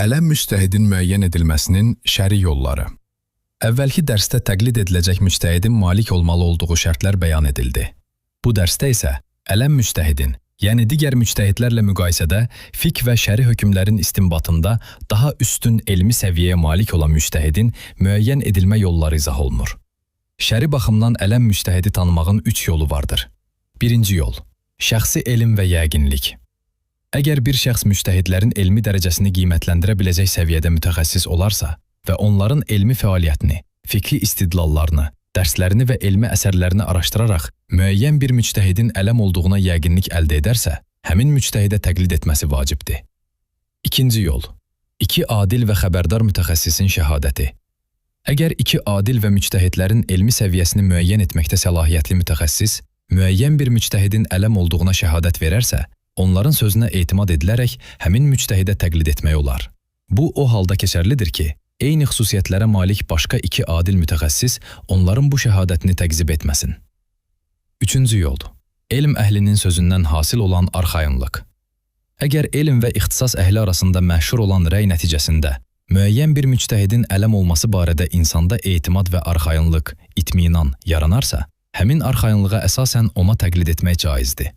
Ələm müctəhidin müəyyən edilməsinin şəri yolları. Əvvəlki dərsdə təqlid ediləcək müctəhidin malik olmalı olduğu şərtlər bəyan edildi. Bu dərsdə isə ələm müctəhidin, yəni digər müctəhidlərlə müqayisədə fiqh və şəri hökmlərin istinbatında daha üstün elmi səviyyəyə malik olan müctəhidin müəyyən edilmə yolları izah olunur. Şəri baxımdan ələm müctəhidi tanımağın 3 yolu vardır. Birinci yol, şəxsi elm və yəqinlik. Əgər bir şəxs müctəhidlərin elmi dərəcəsini qiymətləndirə biləcək səviyyədə mütəxəssis olarsa və onların elmi fəaliyyətini, fiqhi istidlallarını, dərslərini və elmi əsərlərini araşdıraraq müəyyən bir müctəhidin ələm olduğuna yəqinlik əldə edərsə, həmin müctəhidə təqlid etməsi vacibdir. İkinci yol, 2 adil və xəbərdar mütəxəssisin şəhadəti. Əgər 2 adil və müctəhidlərin elmi səviyyəsini müəyyən etməkdə səlahiyyətli mütəxəssis müəyyən bir müctəhidin ələm olduğuna şəhadət verərsə, onların sözünə etimad edilərək həmin müctəhidə təqlid etmək olar. Bu, o halda keçərlidir ki, eyni xüsusiyyətlərə malik başqa 2 adil mütəxəssis onların bu şəhadətini təqzib etməsin. Üçüncü yol, elm əhlinin sözündən hasil olan arxayınlıq. Əgər elm və ixtisas əhli arasında məşhur olan rəy nəticəsində müəyyən bir müctəhidin ələm olması barədə insanda etimad və arxayınlıq, itminan yaranarsa, həmin arxayınlığa əsasən ona təqlid etmək caizdir.